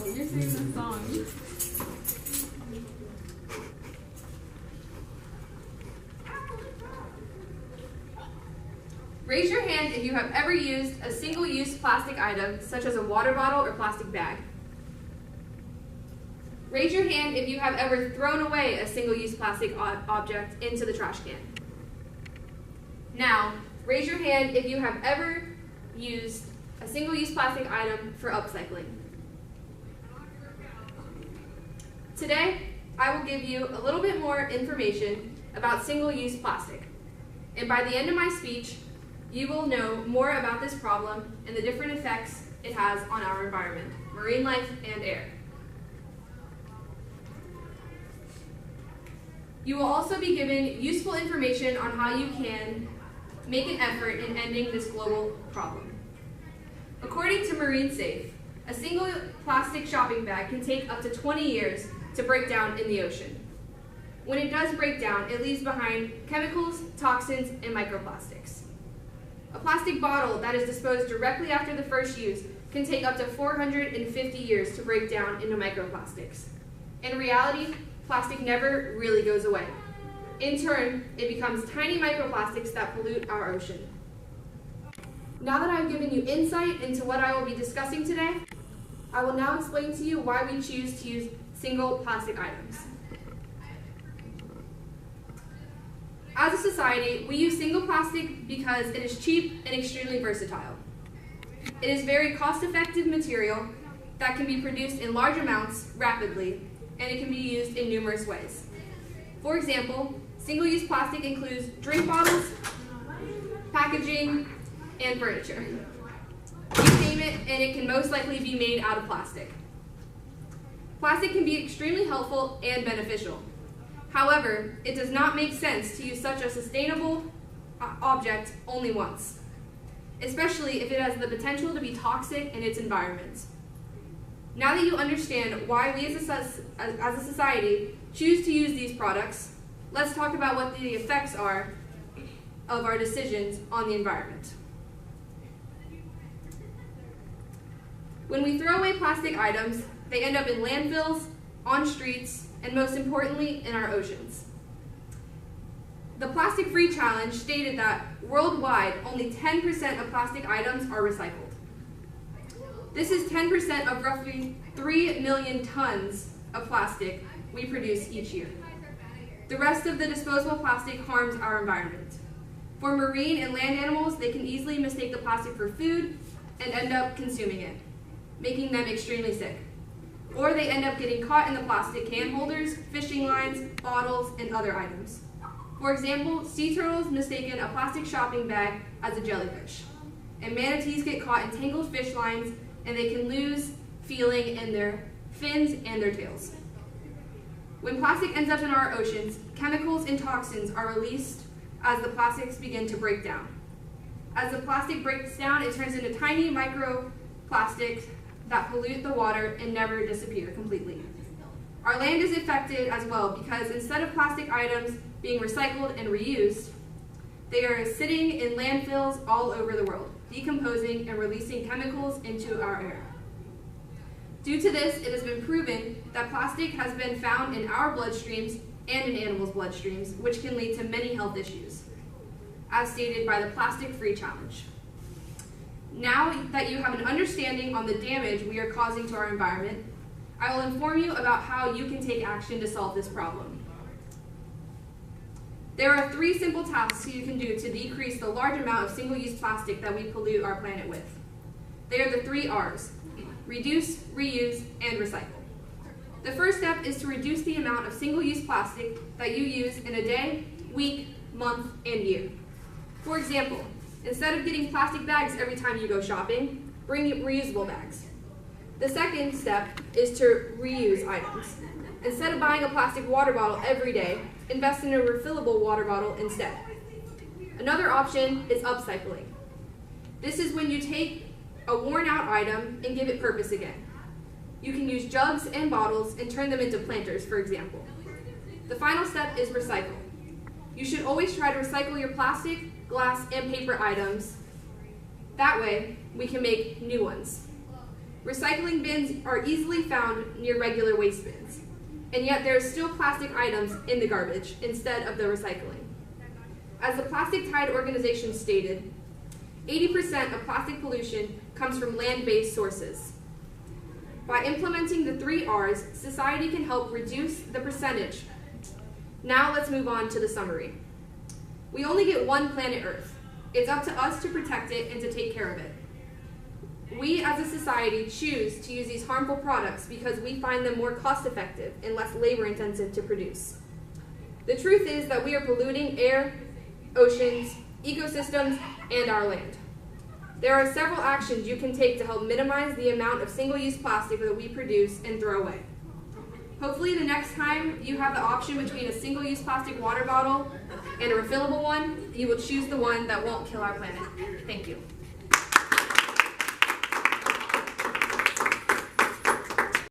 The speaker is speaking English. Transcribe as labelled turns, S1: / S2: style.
S1: you're singing the song. Raise your hand if you have ever used a single-use plastic item, such as a water bottle or plastic bag. Raise your hand if you have ever thrown away a single-use plastic object into the trash can. Now, raise your hand if you have ever used a single-use plastic item for upcycling. Today, I will give you a little bit more information about single-use plastic. And by the end of my speech, you will know more about this problem and the different effects it has on our environment, marine life, and air. You will also be given useful information on how you can make an effort in ending this global problem. According to Marine Safe, a single plastic shopping bag can take up to 20 years to break down in the ocean. When it does break down, it leaves behind chemicals, toxins, and microplastics. A plastic bottle that is disposed directly after the first use can take up to 450 years to break down into microplastics. In reality, plastic never really goes away. In turn, it becomes tiny microplastics that pollute our ocean. Now that I've given you insight into what I will be discussing today, I will now explain to you why we choose to use single plastic items. As a society, we use single plastic because it is cheap and extremely versatile. It is very cost-effective material that can be produced in large amounts rapidly, and it can be used in numerous ways. For example, single-use plastic includes drink bottles, packaging, and furniture. You name it, and it can most likely be made out of plastic. Plastic can be extremely helpful and beneficial. However, it does not make sense to use such a sustainable object only once, especially if it has the potential to be toxic in its environment. Now that you understand why we as a society choose to use these products, let's talk about what the effects are of our decisions on the environment. When we throw away plastic items, they end up in landfills, on streets, and most importantly, in our oceans. The Plastic Free Challenge stated that worldwide, only 10% of plastic items are recycled. This is 10% of roughly 3 million tons of plastic we produce each year. The rest of the disposable plastic harms our environment. For marine and land animals, they can easily mistake the plastic for food and end up consuming it, making them extremely sick. Or they end up getting caught in the plastic can holders, fishing lines, bottles, and other items. For example, sea turtles mistaken a plastic shopping bag as a jellyfish. And manatees get caught in tangled fish lines, and they can lose feeling in their fins and their tails. When plastic ends up in our oceans, chemicals and toxins are released as the plastics begin to break down. As the plastic breaks down, it turns into tiny microplastics that pollute the water and never disappear completely. Our land is affected as well because instead of plastic items being recycled and reused, they are sitting in landfills all over the world, decomposing and releasing chemicals into our air. Due to this, it has been proven that plastic has been found in our bloodstreams and in animals' bloodstreams, which can lead to many health issues, as stated by the Plastic Free Challenge. Now that you have an understanding on the damage we are causing to our environment, I will inform you about how you can take action to solve this problem. There are 3 simple tasks you can do to decrease the large amount of single-use plastic that we pollute our planet with. They are the 3 R's: reduce, reuse, and recycle. The first step is to reduce the amount of single-use plastic that you use in a day, week, month, and year. For example, instead of getting plastic bags every time you go shopping, bring reusable bags. The second step is to reuse items. Instead of buying a plastic water bottle every day, invest in a refillable water bottle instead. Another option is upcycling. This is when you take a worn-out item and give it purpose again. You can use jugs and bottles and turn them into planters, for example. The final step is recycle. You should always try to recycle your plastic, glass, and paper items. That way, we can make new ones. Recycling bins are easily found near regular waste bins, and yet there are still plastic items in the garbage instead of the recycling. As the Plastic Tide organization stated, 80% of plastic pollution comes from land-based sources. By implementing the 3 R's, society can help reduce the percentage. Now let's move on to the summary. We only get one planet Earth. It's up to us to protect it and to take care of it. We as a society choose to use these harmful products because we find them more cost-effective and less labor-intensive to produce. The truth is that we are polluting air, oceans, ecosystems, and our land. There are several actions you can take to help minimize the amount of single-use plastic that we produce and throw away. Hopefully the next time you have the option between a single-use plastic water bottle and a refillable one, you will choose the one that won't kill our planet. Thank you.